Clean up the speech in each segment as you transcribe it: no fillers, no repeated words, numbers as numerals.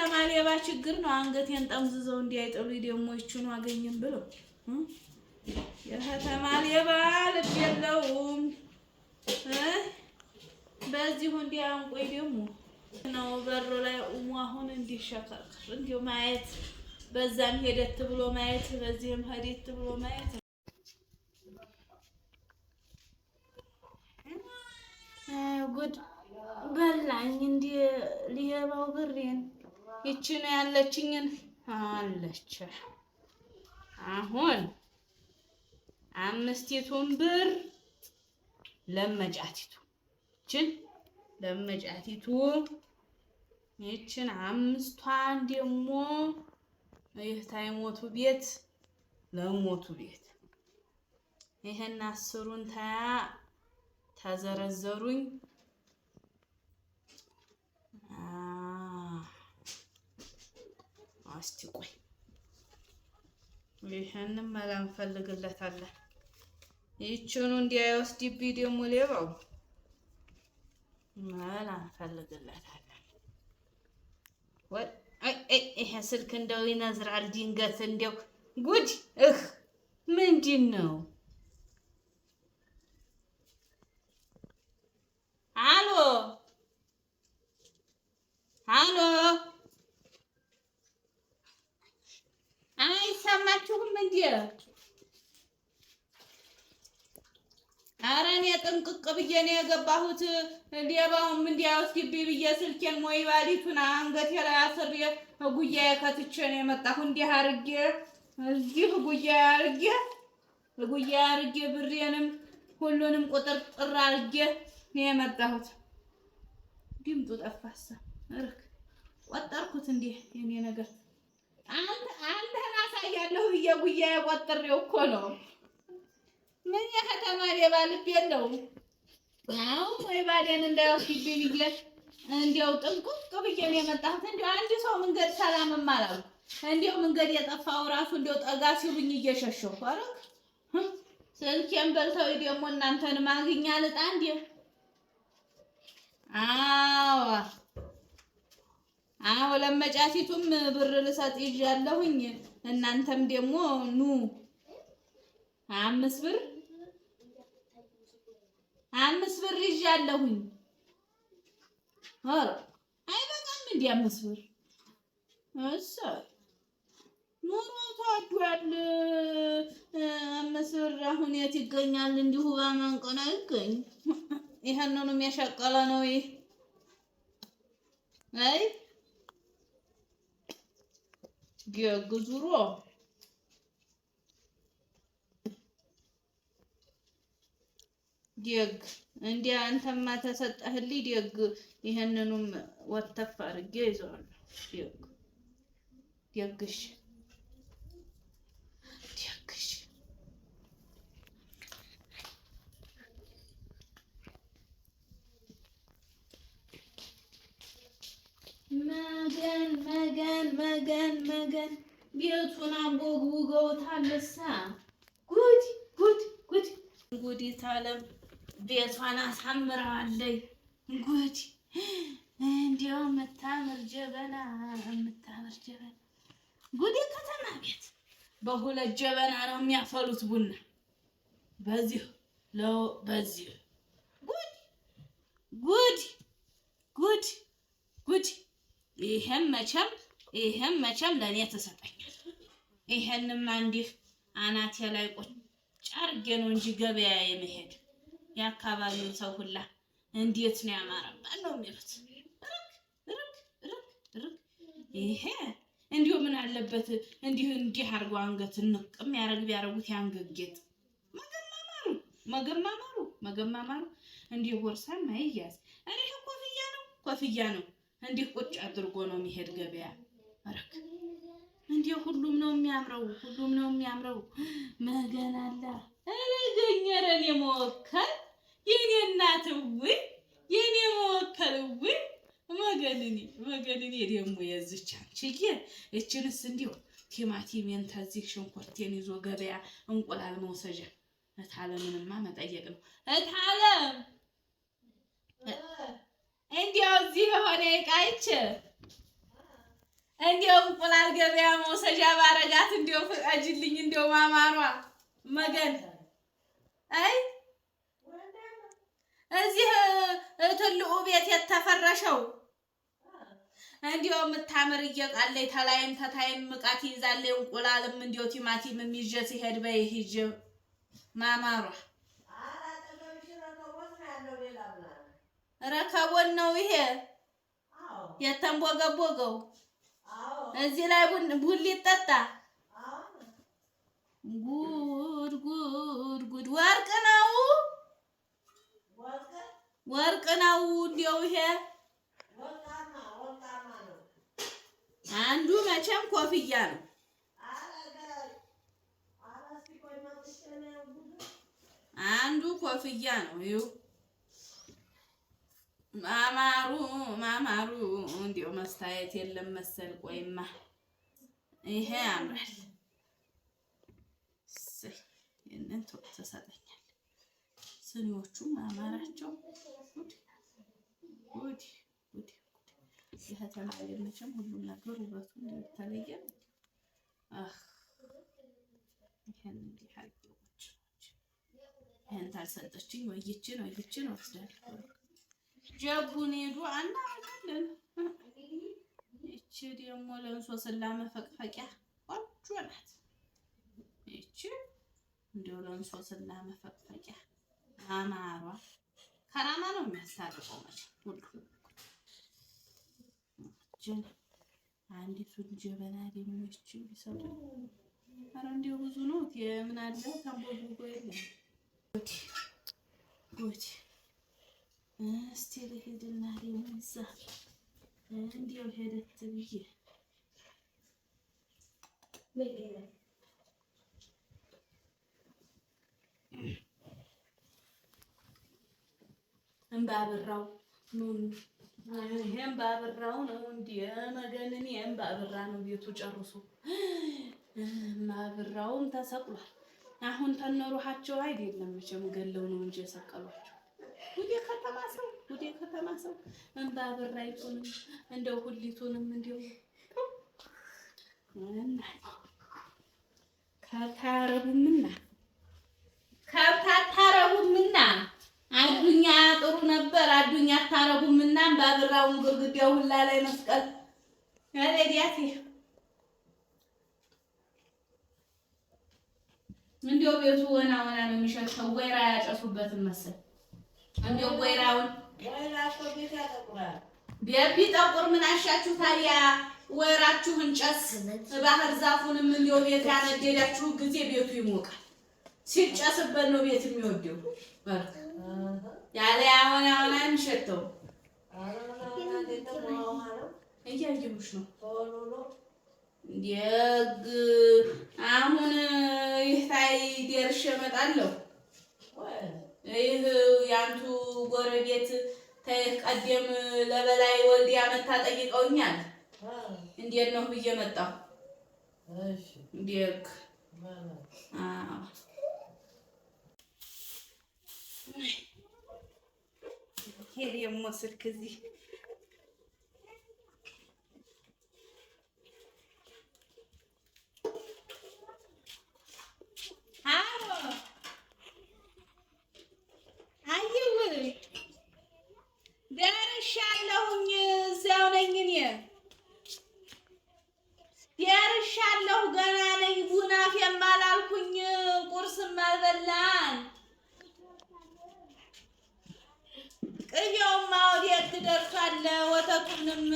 የከተማ ሌባ ችግር ነው። አንገቴን ጠምዝዘው እንዲያይጠሉኝ ደግሞ ይችኑ አገኘን ብለው የከተማ ሌባ ልብ የለውም። በዚሁ እንዲያንቆይ ደግሞ ነው በሩ ላይ አሁን እንዲሸከርከር እንዲሁ ማየት በዛም ሄደት ብሎ ማየት በዚህም ሄደት ብሎ ማየት ጉድ በላኝ። እንደ ሌባው ብሬን ይቺ ነው ያለችኝን አለች። አሁን 5ቱን ብር ለመጫቲቱ ለመጫቲቱ ይችን 5ቷን ደግሞ ታይሞቱ ቤት ለሞቱ ቤት ይሄን 10ሩን ተዘረዘሩኝ። እስቲ ቆይ ይሄንን መላ እንፈልግለታለን። ይችኑ እንዲያይወስድብኝ ደግሞ ሌባው መላ እንፈልግለታለን። ይሄ ስልክ እንደው ይነዝራል ድንገት እንደው ጉድ ምንድን ነው? አሎ አሎ አይሰማችሁም እንዴ? ኧረ እኔ ጥንቅቅ ብዬ ነው የገባሁት። ሌባውም እንዲያወስድብኝ ብዬ ስልኬን ሞባይሊቱን አንገቴ ላይ አስሬ ጉያዬ ከትቼ ነው የመጣሁ። እንዲህ አድርጌ እዚህ ጉያዬ አድርጌ ብሬንም ሁሉንም ቁጥር ጥር አድርጌ ነው የመጣሁት። ድምጡ ጠፋሳ እርክ ቆጠርኩት እንዴ የኔ ነገር አንተን አሳያለሁ ብዬ ጉያዬ ቆጥሬው እኮ ነው። ምን የከተማ ሌባ ልብ የለውም። አዎ ወይ ባዴን እንዳይወስድብኝ ብዬ እንዲያው ጥንቁቅ ብዬ ነው የመጣሁት። እንዲያው አንድ ሰው መንገድ ሰላምም አላሉ። እንዲያው መንገድ የጠፋው ራሱ እንዲያው ጠጋ ሲሉኝ እየሸሸሁ ኧረ ስልኬን በልተው ደግሞ እናንተን ማግኛ ልጣ እንዴ? አዎ ለመጫቲቱም ብር ልሰጥ ይዣለሁኝ። እናንተም ደግሞ ኑ 5 ብር ይዣለሁኝ። ኧረ አይበቃም እንዴ 5 ብር? እሰይ ኑሮ ተወዷል። 5 ብር አሁን የት ይገኛል? እንዲሁ በማንቀን አይገኝ። ይሄንንም የሸቀለ ነው ይሄ። አይ ደግ ዙሮ ደግ እንደ አንተማ ተሰጠህልኝ ደግ። ይሄንንም ወተፍ አድርጌ ይዘዋለሁ። ደግሽ መገን ቤቱን አንጎግውገውታልሳ። ጉድ ታለም ቤቷን አሳምረዋለች። ጉድ እንዲያው የምታምር ጀበና ጉድ የከተማ ቤት በ2 ጀበና ነው የሚያፈሉት ቡና። በዚህ ጉድ ይሄም መቼም ለኔ ተሰጠኛል። ይሄንማ እንዲህ አናቴ ላይ ቁጭ አድርጌ ነው እንጂ ገበያ የመሄድ የአካባቢውን ሰው ሁላ እንዴት ነው ያማረባት ነው የሚሉት። ይሄ እንዲሁ ምን አለበት እንዲህ አድርገው አንገት ንቅም ቢያረጉት ያንገት ጌጥ መገማማሩ እንዲህ ቦርሳም አይያዝ። እኔ ኮፍያ ነው እንዲህ ቁጭ አድርጎ ነው የሚሄድ ገበያ። አረክ እንዲህ ሁሉም ነው የሚያምረው። መገናላ አረገኘረን የመወከል የኔ እናት የኔ መወከል መገንኔ ደግሞ የዝቻ አንቺዬ እችንስ እንዲሁ ቲማቲሜን ተዚህ ሽንኩርቴን ይዞ ገበያ እንቁላል መውሰጃ እታለምንማ መጠየቅ ነው። እታለም እንዲያው እዚህ የሆነ ዕቃ አይቼ እንዲያው እንቁላል ገበያ መውሰጃ ባረጋት እንዲያው ፍቀጅልኝ እንዲያው ማማሯ መገን አይ እዚህ ትልቁ ቤት የተፈረሸው እንዲያው የምታምር እየቃለይ ተላይም ተታይም ምቃት ይዛለይ እንቁላልም እንዲያው ቲማቲምም ይዤ ሲሄድ በይ ሂጅ ማማሯ ረከቦን ነው ይሄ የተንቦገቦገው እዚህ ላይ ቡል ይጠጣ ጉድ ጉድ ጉድ ወርቅ ነው እንዲያው ይሄ አንዱ መቼም ኮፍያ ነው አንዱ ኮፍያ ነው ይኸው ማማሩ እንዲያው መስታየት የለም መሰል ቆይማ ይሄ ያምራል እነን ተሰጠኛል ስኒዎቹ ማማራቸው ጉድ ይሄ ተማሪነችም ሁሉም ነገር ውበቱ እንደተለየ ይሄን እንዲህ አልቆች ይሄን ታልሰጠችኝ ወይችን ወስዳለሁ ጀቡን ሄዱ አናለን እቺ ደግሞ ለእንሶስላ መፈቅፈቂያ ቆንጆ ናት እቺ እንደው ለእንሶስላ መፈቅፈቂያ አማሯ ከራማ ነው የሚያስታርቀው ማለት ሁሉ ጀን አንዲቱን ጀበና ደግሞ እቺ ቢሰጡ አረ እንደው ብዙ ነው የምን አለ ታምቦጎ የለም ጉድ እስቲ ልሂድና ልምዛ እንዲያው ሄደት ብዬ እምባብራው ይሄን ባብራው ነው እንዴ መገንኔ እምባብራ ነው ቤቱ ጨርሶ ማብራውም ተሰቅሏል አሁን ተነሩሃቸው አይደለም መቼም ገለው ነው እንጂ የሰቀሏቸው ወደ ከተማ ሰው እምባብራይቱን እንደው ሁሊቱንም እንደው ከታረቡምና አዱኛ ጥሩ ነበር አዱኛ ታረቡምና እምባብራውን ግርግዳው ሁላ ላይ መስቀል ያለዲያት እንደው ቤቱ ወና ነው የሚሸተው ወይራ ያጨሱበትን መሰል እንደው ወይራውን ቤት ያጠቁራል ቢጠቁር ምን አሻችሁ ታዲያ ወይራችሁን ጨስ ባህር ዛፉንም እንደው ቤት ያነደዳችሁ ጊዜ ቤቱ ይሞቃል ሲጨስበት ነው ቤት የሚወደው ያለ አሁን አንሸተው እያየሁሽ ነው የግ አሁን ይታይ ደርሼ እመጣለሁ ይህ ያንቱ ጎረቤት ተቀደም ለበላይ ወልዲያ መታ ጠይቀውኛል እንዴት ነው ብዬ መጣሁ እሺ እንዴት ይሄ ደግሞ ስልክ እዚህ ደርሻለሁኝ እዚያው ነኝ እኔ ደርሻለሁ ገና ነኝ ቡና አፌም አላልኩኝ ቁርስም አልበላን ቅቤውማ ወዴት ደርሷል ወተቱንም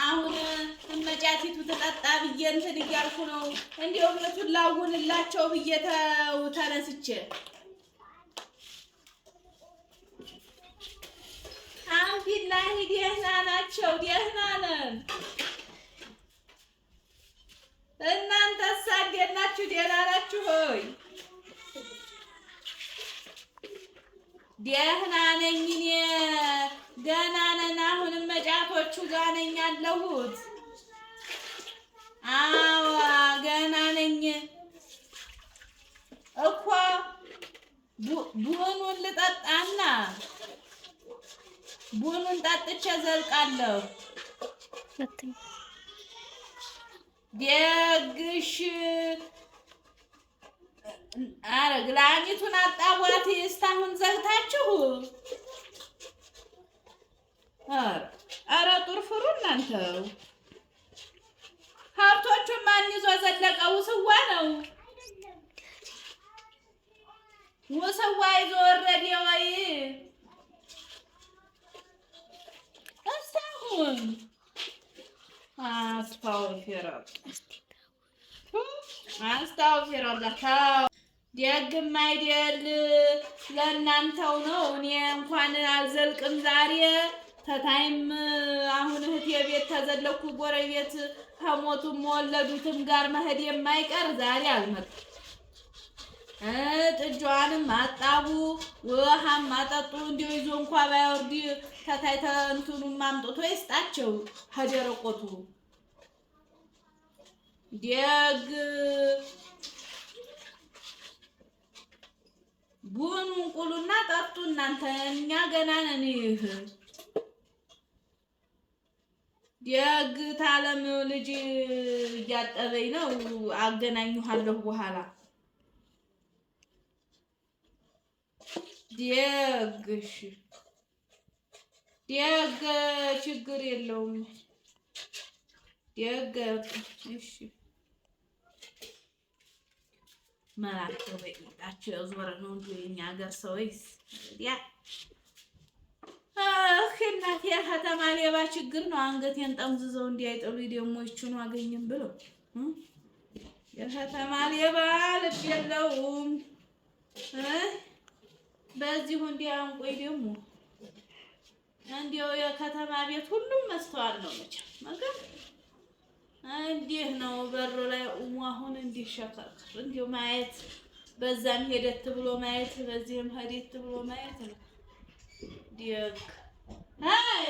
አሁን እመጫቲቱ ተጠጣ ብዬ እንትን እያልኩ ነው እንደው ቤቱን ላውንላቸው ብዬ ተነስቼ አልሐምዱሊላህ ደህና ናቸው ደህና ነን እናንተስ እንዴት ናችሁ ደህና ናችሁ ሆይ ደህና ነኝ እኔ ደህና ነን አሁንም መጫቶቹ ጋር ነኝ ያለሁት አዎ ገና ነኝ እኮ ቡኑን ልጠጣና ቡኑን ጠጥቼ ዘልቃለሁ ደግሽ አረግ ላሚቱን አጣቧት እስካሁን ዘግታችሁ ኧረ ጡርፍሩ እናንተው ሀብቶቹን ማን ይዞ ዘለቀው? ውስዋ ነው ውስዋ ይዞ ወረደ ወይ እስካሁን አስታውፊራላህ ደግም አይደል ለእናንተው ነው። እኔ እንኳን አልዘልቅም ዛሬ ተታይም አሁን እህቴ ቤት ተዘለኩ ጎረቤት ከሞቱም መወለዱትም ጋር መሄድ የማይቀር ዛሬ አልመጣም። ጥጃዋንም አጣቡ ውሃም አጠጡ እንዲሁ ይዞ እንኳ ባይወርድ ተታይ ተንቱንም አምጥቶ ይስጣቸው ከደረቆቱ ደግ ቡኑን ቁሉና ጠጡ እናንተ እኛ ገና ነን። ይህ ደግ ታለም ልጅ እያጠበኝ ነው አገናኙሃለሁ በኋላ ደግሽ ደግ ችግር የለውም ደግ እሺ መላከው በእጣቸው ዞረ ነው እንዴ የኛ ሀገር ሰውስ ያ እናቴ ከተማ ሌባ ችግር ነው። አንገቴን ጠምዝዘው እንዲያይጠሉ ደግሞ ይችኑ አገኘም ብሎ የከተማ ሌባ ልብ የለውም። በዚሁ እንዲያንቆይ ደግሞ እንዲያው የከተማ ቤት ሁሉም መስተዋል ነው መቼም መገብ እንዲህ ነው። በሩ ላይ አሁን እንዲህ ሸከርከር እንዲሁ ማየት በዛም ሄደት ብሎ ማየት በዚህም ሄደት ብሎ ማየት ነው። ደግ አይ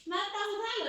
ማጣሁት አለ